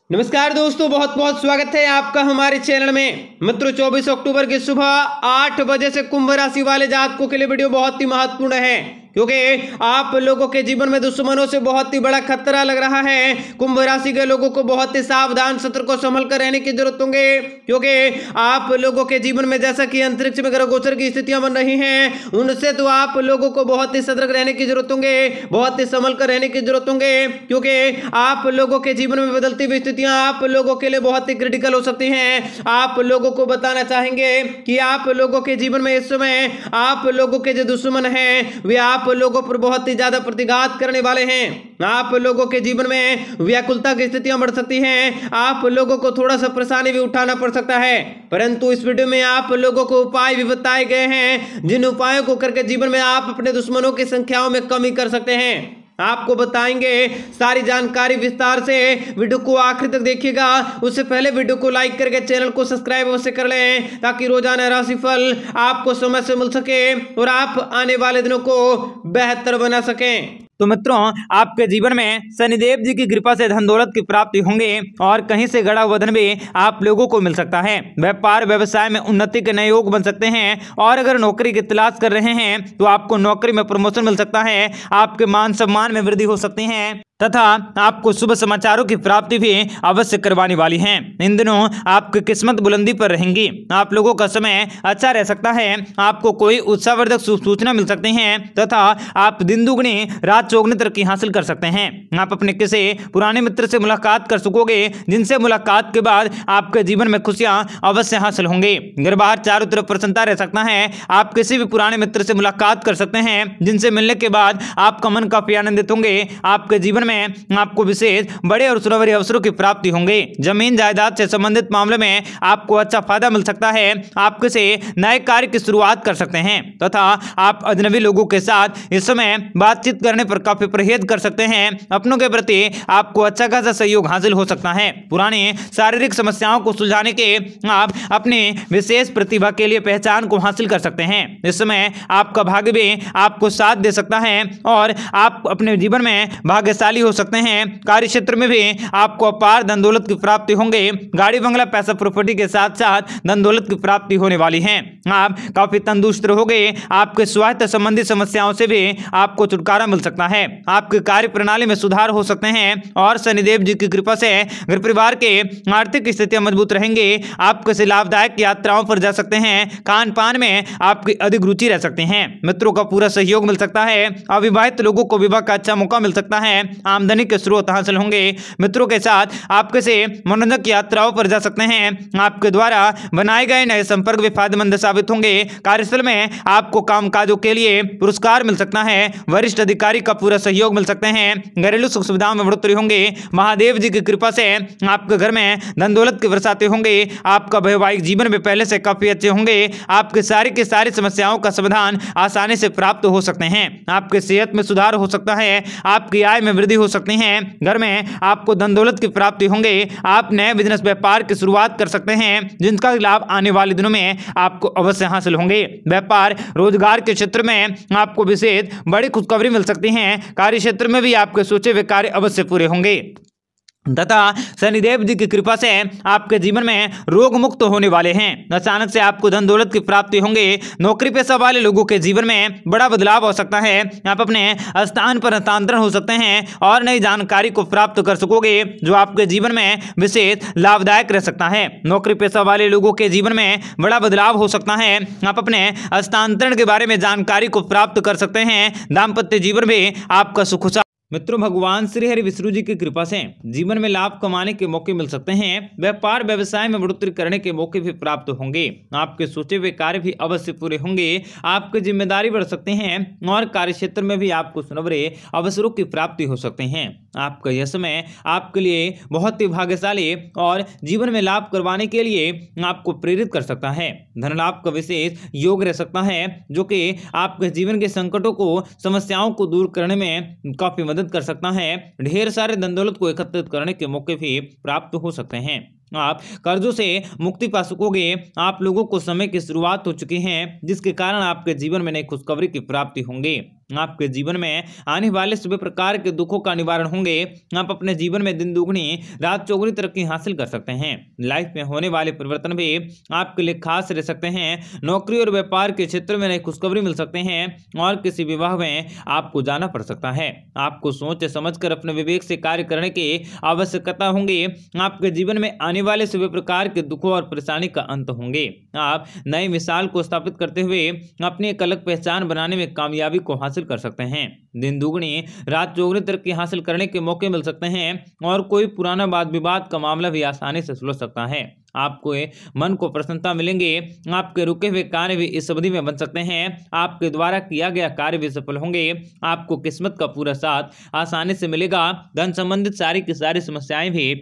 नमस्कार दोस्तों, बहुत बहुत स्वागत है आपका हमारे चैनल में। मित्रों, 24 अक्टूबर की सुबह 8 बजे से कुंभ राशि वाले जातकों के लिए वीडियो बहुत ही महत्वपूर्ण है, क्योंकि आप लोगों के जीवन में दुश्मनों से बहुत ही बड़ा खतरा लग रहा है। कुंभ राशि के लोगों को बहुत ही सावधान सतर्क को संभल कर रहने की जरूरत होगी, क्योंकि आप लोगों के जीवन में जैसा कि अंतरिक्ष में ग्रह गोचर की स्थितियां बन रही हैं, उनसे तो आप लोगों को बहुत ही सतर्क रहने की जरूरत होगी, बहुत ही संभल कर रहने की जरूरत होगी, क्योंकि आप लोगों के जीवन में बदलती हुई स्थितियां आप लोगों के लिए बहुत ही क्रिटिकल हो सकती हैं। आप लोगों को बताना चाहेंगे कि आप लोगों के जीवन में इस समय आप लोगों के जो दुश्मन हैं वे आप लोगों पर बहुत ही ज्यादा प्रतिघात करने वाले हैं। आप लोगों के जीवन में व्याकुलता की स्थितियां बढ़ सकती हैं। आप लोगों को थोड़ा सा परेशानी भी उठाना पड़ सकता है, परंतु इस वीडियो में आप लोगों को उपाय भी बताए गए हैं, जिन उपायों को करके जीवन में आप अपने दुश्मनों की संख्याओं में कमी कर सकते हैं। आपको बताएंगे सारी जानकारी विस्तार से। वीडियो को आखिर तक देखिएगा। उससे पहले वीडियो को लाइक करके चैनल को सब्सक्राइब अवश्य कर लें, ताकि रोजाना राशिफल आपको समय से मिल सके और आप आने वाले दिनों को बेहतर बना सकें। तो मित्रों, आपके जीवन में शनिदेव जी की कृपा से धन दौलत की प्राप्ति होंगे और कहीं से गड़ा हुआ धन भी आप लोगों को मिल सकता है। व्यापार व्यवसाय में उन्नति के नए योग बन सकते हैं और अगर नौकरी की तलाश कर रहे हैं तो आपको नौकरी में प्रमोशन मिल सकता है। आपके मान सम्मान में वृद्धि हो सकती है तथा आपको शुभ समाचारों की प्राप्ति भी अवश्य करवाने वाली है। इन दिनों आपकी किस्मत बुलंदी पर रहेंगी। आप लोगों का समय अच्छा रह सकता है। आपको कोई उत्साहवर्धक सूचना मिल सकती है तथा आप दिन दुगनी रात चौगुनी तरक्की हासिल कर सकते हैं। आप अपने किसी पुराने मित्र से मुलाकात कर सकोगे, जिनसे मुलाकात के बाद आपके जीवन में खुशियां अवश्य हासिल होंगी। घर बाहर चारों तरफ प्रसन्नता रह सकता है। आप किसी भी पुराने मित्र से मुलाकात कर सकते हैं, जिनसे मिलने के बाद आपका मन काफी आनंदित होंगे। आपके जीवन में आपको विशेष बड़े और सुनहरे अवसरों की प्राप्ति होंगे। जमीन जायदाद से संबंधित मामले में आपको अच्छा फायदा मिल सकता है। आप किसी नए कार्य की शुरुआत कर सकते हैं तथा आप अजनबी लोगों के साथ इस समय बातचीत करने पर काफी परहेज कर सकते हैं। अपनों के प्रति आपको अच्छा खासा सहयोग हासिल हो सकता है। पुरानी शारीरिक समस्याओं को सुलझाने के आप अपनी विशेष प्रतिभा के लिए पहचान को हासिल कर सकते हैं। इस समय आपका भाग्य भी आपको साथ दे सकता है और आप अपने जीवन में भाग्यशाली हो सकते हैं। कार्य क्षेत्र में भी आपको अपार धन दौलत की प्राप्ति होंगे। गाड़ी बंगला पैसा प्रॉपर्टी के साथ साथ धन दौलत की प्राप्ति होने वाली है। आप काफी तंदुरुस्त रहोगे। आपके स्वास्थ्य संबंधी समस्याओं से भी आपको छुटकारा मिल सकता है। आपके कार्य प्रणाली में सुधार हो सकते हैं और शनिदेव जी की कृपा से घर परिवार के आर्थिक स्थितियां मजबूत रहेंगे। आप किसी लाभदायक यात्राओं पर जा सकते हैं। खान पान में आपकी अधिक रुचि रह सकते हैं। मित्रों का पूरा सहयोग मिल सकता है। अविवाहित लोगों को विवाह का अच्छा मौका मिल सकता है। आमदनी के स्रोत हासिल होंगे। मित्रों के साथ आप किसी मनोरंजक यात्राओं पर जा सकते हैं। आपके द्वारा बनाए गए नए संपर्क भी फायदेमंद साबित होंगे। कार्यस्थल में आपको कामकाजों के लिए पुरस्कार मिल सकता है। वरिष्ठ अधिकारी का पूरा सहयोग मिल सकते हैं। घरेलू सुख सुविधाओं में बढ़ोतरी होंगे। महादेव जी की कृपा से आपके घर में धन दौलत के बरसाते होंगे। आपका वैवाहिक जीवन में पहले से काफी अच्छे होंगे। आपके सारी की सारी समस्याओं का समाधान आसानी से प्राप्त हो सकते हैं। आपके सेहत में सुधार हो सकता है। आपकी आय में वृद्धि हो सकती है। घर में आपको धन दौलत की प्राप्ति होंगे। आप नए बिजनेस व्यापार की शुरुआत कर सकते हैं, जिनका लाभ आने वाले दिनों में आपको अवश्य हासिल होंगे। व्यापार रोजगार के क्षेत्र में आपको विशेष बड़ी खुशखबरी मिल सकती है। कार्य क्षेत्र में भी आपके सोचे हुए कार्य अवश्य पूरे होंगे तथा शनिदेव जी की कृपा से आपके जीवन में रोग मुक्त होने वाले हैं। अचानक से आपको धन दौलत की प्राप्ति होंगे। नौकरी पेशा वाले लोगों के जीवन में बड़ा बदलाव हो सकता है। आप अपने स्थान पर हस्तांतरण हो सकते हैं और नई जानकारी को प्राप्त कर सकोगे, जो आपके जीवन में विशेष लाभदायक रह सकता है। नौकरी पेशा वाले लोगों के जीवन में बड़ा बदलाव हो सकता है। आप अपने हस्तांतरण के बारे में जानकारी को प्राप्त कर सकते हैं। दाम्पत्य जीवन में आपका सुख मित्रों, भगवान श्री हरि विष्णु जी की कृपा से जीवन में लाभ कमाने के मौके मिल सकते हैं। व्यापार व्यवसाय में बढ़ोतरी करने के मौके भी प्राप्त होंगे। आपके सोचे हुए कार्य भी अवश्य पूरे होंगे। आपकी जिम्मेदारी बढ़ सकते हैं और कार्य क्षेत्र में भी आपको सुनहरे अवसरों की प्राप्ति हो सकते हैं। आपका यह समय आपके लिए बहुत ही भाग्यशाली और जीवन में लाभ करवाने के लिए आपको प्रेरित कर सकता है। धन लाभ का विशेष योग रह सकता है, जो कि आपके जीवन के संकटों को समस्याओं को दूर करने में काफी मदद कर सकता है। ढेर सारे धन दौलत को एकत्रित करने के मौके भी प्राप्त हो सकते हैं। आप कर्जों से मुक्ति पा सकोगे। आप लोगों को समय की शुरुआत हो चुकी है, जिसके कारण आपके जीवन में नई खुशखबरी की प्राप्ति होंगे। आपके जीवन में आने वाले सभी प्रकार के दुखों का निवारण होंगे। आप अपने जीवन में दिन दुगनी रात चौगुनी तरक्की हासिल कर सकते हैं। लाइफ में होने वाले परिवर्तन भी आपके लिए खास रह सकते हैं। नौकरी और व्यापार के क्षेत्र में नई खुशखबरी मिल सकते हैं और किसी विवाह में आपको जाना पड़ सकता है। आपको सोच समझकर अपने विवेक से कार्य करने की आवश्यकता होगी। आपके जीवन में आने वाले सभी प्रकार के दुखों और परेशानी का अंत होंगे। आप नई मिसाल को स्थापित करते हुए अपनी एक अलग पहचान बनाने में कामयाबी को हासिल कर सकते हैं। दिन दुगनी रात चौगुनी तरक्की हासिल करने के मौके मिल सकते हैं और कोई पुराना वाद विवाद का मामला भी आसानी से सुलझ सकता है। आपको मन को प्रसन्नता मिलेंगे। आपके रुके हुए कार्य भी इस अवधि में बन सकते हैं। आपके द्वारा किया गया कार्य भी सफल होंगे। आपको किस्मत का पूरा साथ आसानी से मिलेगा। धन संबंधित सारी की सारी समस्याएं भी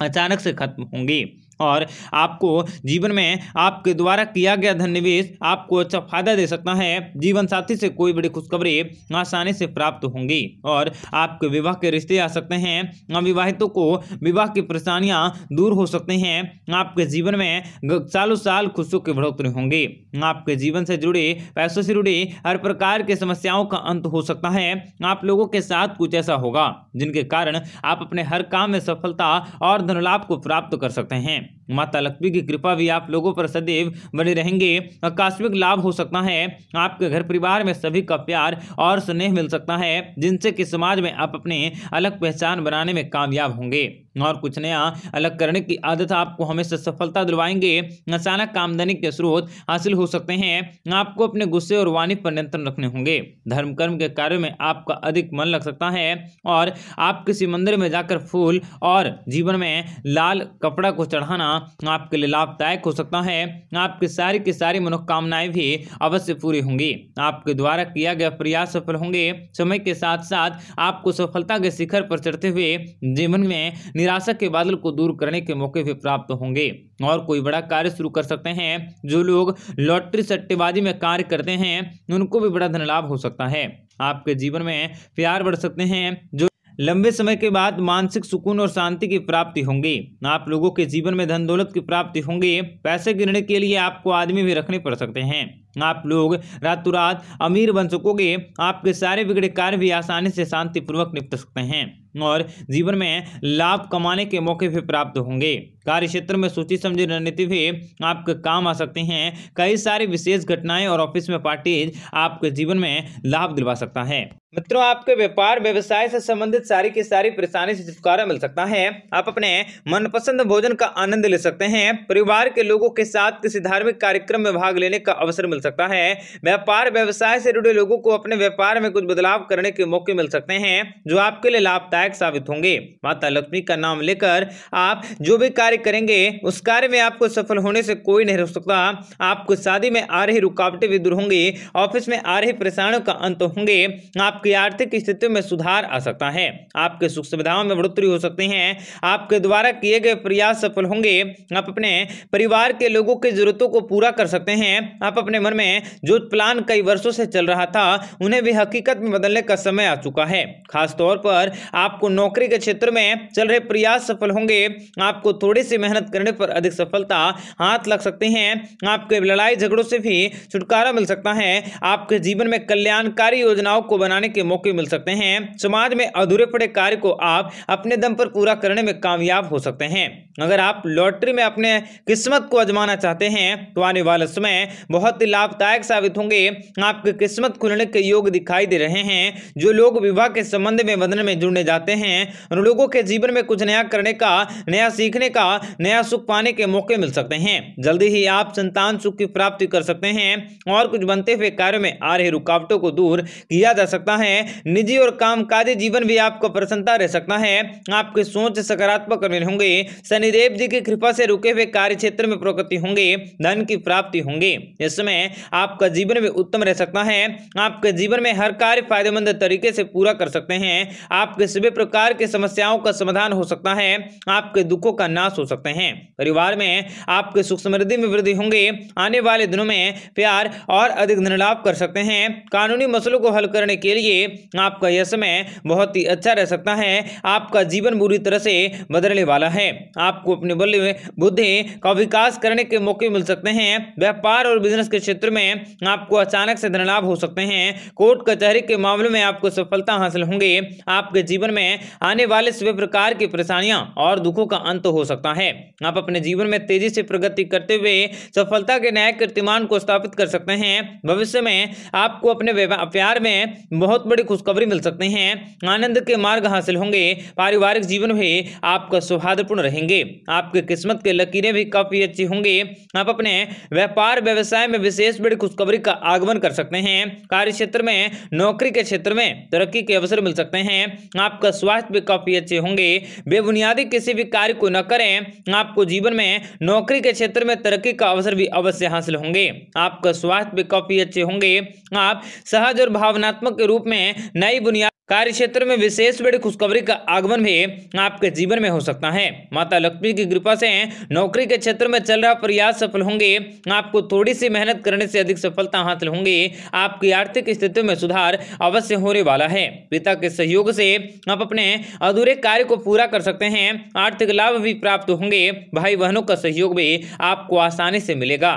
अचानक से खत्म होंगी और आपको जीवन में आपके द्वारा किया गया धन निवेश आपको अच्छा फायदा दे सकता है। जीवन साथी से कोई बड़ी खुशखबरी आसानी से प्राप्त होंगी और आपके विवाह के रिश्ते आ सकते हैं। अविवाहितों को विवाह की परेशानियां दूर हो सकती हैं। आपके जीवन में सालों साल खुशियों की बढ़ोतरी होंगी। आपके जीवन से जुड़े पैसों से जुड़ी हर प्रकार की समस्याओं का अंत हो सकता है। आप लोगों के साथ कुछ ऐसा होगा जिनके कारण आप अपने हर काम में सफलता और धन लाभ को प्राप्त कर सकते हैं। माता लक्ष्मी की कृपा भी आप लोगों पर सदैव बने रहेंगे। आकस्मिक लाभ हो सकता है। आपके घर परिवार में सभी का प्यार और स्नेह मिल सकता है जिनसे कि समाज में आप अपनी अलग पहचान बनाने में कामयाब होंगे और कुछ नया अलग करने की आदत आपको हमेशा सफलता दिलवाएंगे। अचानक आमदनी के स्रोत हासिल हो सकते हैं। आपको अपने गुस्से और वाणी पर नियंत्रण रखने होंगे। धर्म कर्म के कार्यों में आपका अधिक मन लग सकता है और आप किसी मंदिर में जाकर फूल और जीवन में लाल कपड़ा को चढ़ाना आपके लिए लाभदायक हो सकता है। आपकी सारी की सारी मनोकामनाएं भी अवश्य पूरी होंगी। आपके द्वारा किया गया प्रयास सफल होंगे। समय के साथ साथ आपको सफलता के शिखर पर चढ़ते हुए जीवन में निराशा के बादल को दूर करने के मौके भी प्राप्त होंगे और कोई बड़ा कार्य शुरू कर सकते हैं। जो लोग लॉटरी सट्टेबाजी में कार्य करते हैं उनको भी बड़ा धन लाभ हो सकता है। आपके जीवन में प्यार बढ़ सकते हैं। जो लंबे समय के बाद मानसिक सुकून और शांति की प्राप्ति होंगी। आप लोगों के जीवन में धन दौलत की प्राप्ति होंगी। पैसे गिनने के लिए आपको आदमी भी रखने पड़ सकते हैं। आप लोग रातों रात अमीर बन सकोगे। आपके सारे बिगड़े कार्य भी आसानी से शांतिपूर्वक निपट सकते हैं और जीवन में लाभ कमाने के मौके भी प्राप्त होंगे। कार्य क्षेत्र में सोची समझी रणनीति भी आपके काम आ सकती हैं। कई सारी विशेष घटनाएं और ऑफिस में पार्टीज आपके जीवन में लाभ दिलवा सकता है। मित्रों, आपके व्यापार व्यवसाय से संबंधित सारी की सारी परेशानी से छुटकारा मिल सकता है। आप अपने मनपसंद भोजन का आनंद ले सकते हैं। परिवार के लोगों के साथ किसी धार्मिक कार्यक्रम में भाग लेने का अवसर मिल सकता है। व्यापार व्यवसाय से जुड़े लोगों को अपने व्यापार में कुछ बदलाव करने के मौके मिल सकते हैं जो आपके लिए लाभदायक साबित होंगे। माता लक्ष्मी का नाम लेकर आप जो भी कार्य करेंगे उस कार्य में आपको सफल होने से कोई नहीं रोक सकता। आपको शादी में आ रही रुकावटें भी दूर होंगी। ऑफिस में आ रही परेशानियों का अंत होंगे। आपकी आर्थिक स्थितियों में सुधार आ सकता है। आपके सुख सुविधाओं में बढ़ोतरी हो सकती है। आपके द्वारा किए गए प्रयास सफल होंगे। आप अपने परिवार के लोगों की जरूरतों को पूरा कर सकते हैं। आप अपने मन में जो प्लान कई वर्षों से चल रहा था उन्हें भी हकीकत में बदलने का समय आ चुका है। खासतौर पर आपको नौकरी के क्षेत्र में चल रहे प्रयास सफल होंगे। आपको थोड़ी सी मेहनत करने पर अधिक सफलता हाथ लग सकती है। आपके लड़ाई झगड़ों से भी छुटकारा मिल सकता है। आपके जीवन में कल्याणकारी योजनाओं को बनाने के मौके मिल सकते हैं। समाज में अधूरे पड़े कार्य को आप अपने दम पर पूरा करने में कामयाब हो सकते हैं। अगर आप लॉटरी में अपने किस्मत को आजमाना चाहते हैं तो आने वाला समय बहुत ही लाभदायक साबित होंगे। आपकी किस्मत खुलने के योग दिखाई दे रहे हैं। जो लोग विवाह के संबंध में बंधन में जुड़ने जाते हैं उन लोगों के जीवन में कुछ नया करने का, नया सीखने का, नया सुख पाने के मौके मिल सकते हैं। जल्दी ही आप संतान सुख की प्राप्ति कर सकते हैं और कुछ बनते हुए कार्य में आ रही रुकावटों को दूर किया जा सकता है। निजी और कामकाजी जीवन भी आपको प्रसन्नता रह सकता है। आपकी सोच सकारात्मक होंगे। शनिदेव जी की कृपा से रुके हुए कार्य क्षेत्र में प्रगति होंगे। धन की प्राप्ति होंगे। इस समय आपका जीवन भी उत्तम रह सकता है। आपके जीवन में हर कार्य फायदेमंद तरीके से पूरा कर सकते हैं। आपके सभी प्रकार की समस्याओं का समाधान हो सकता है। आपके दुखों का नाश हो सकते हैं। परिवार में आपके सुख समृद्धि में वृद्धि होंगे। आने वाले दिनों में प्यार और अधिक धन लाभ कर सकते हैं। कानूनी मसलों को हल करने के लिए आपका यह समय बहुत ही अच्छा रह सकता है। आपका जीवन बुरी तरह से बदलने वाला है। आपको अपने बल में बुद्धि का विकास करने के मौके मिल सकते हैं। व्यापार और बिजनेस के क्षेत्र क्षेत्र में आपको अचानक से धन लाभ हो सकते हैं। कोर्ट कचहरी के मामलों में आपको सफलता हासिल होंगे। आपके जीवन में आने वाले सभी प्रकार की परेशानियां और दुखों का अंत हो सकता है। आप अपने जीवन में तेजी से प्रगति करते हुए सफलता के नए कीर्तिमान को स्थापित कर सकते हैं। भविष्य में आपको अपने प्यार में बहुत बड़ी खुशखबरी मिल सकती है। आनंद के मार्ग हासिल होंगे। पारिवारिक जीवन भी आपका सौहार्दपूर्ण रहेंगे। आपकी किस्मत के लकीरें भी काफी अच्छी होंगी। आप अपने व्यापार व्यवसाय में विशेष बड़ी खुशखबरी का आगमन कर सकते हैं। कार्य क्षेत्र में नौकरी के क्षेत्र में तरक्की के अवसर मिल सकते हैं। आपका स्वास्थ्य भी काफी अच्छे होंगे। बेबुनियादी किसी भी कार्य को न करें। आपको जीवन में नौकरी के क्षेत्र में तरक्की का अवसर भी अवश्य हासिल होंगे। आपका स्वास्थ्य भी काफी अच्छे होंगे। आप सहज और भावनात्मक के रूप में नई बुनियाद कार्य क्षेत्र में विशेष बड़ी खुशखबरी का आगमन भी आपके जीवन में हो सकता है। माता लक्ष्मी की कृपा से नौकरी के क्षेत्र में चल रहा प्रयास सफल होंगे। आपको थोड़ी सी मेहनत करने से अधिक सफलता हासिल होंगी। आपकी आर्थिक स्थिति में सुधार अवश्य होने वाला है। पिता के सहयोग से आप अपने अधूरे कार्य को पूरा कर सकते हैं। आर्थिक लाभ भी प्राप्त होंगे। भाई बहनों का सहयोग भी आपको आसानी से मिलेगा।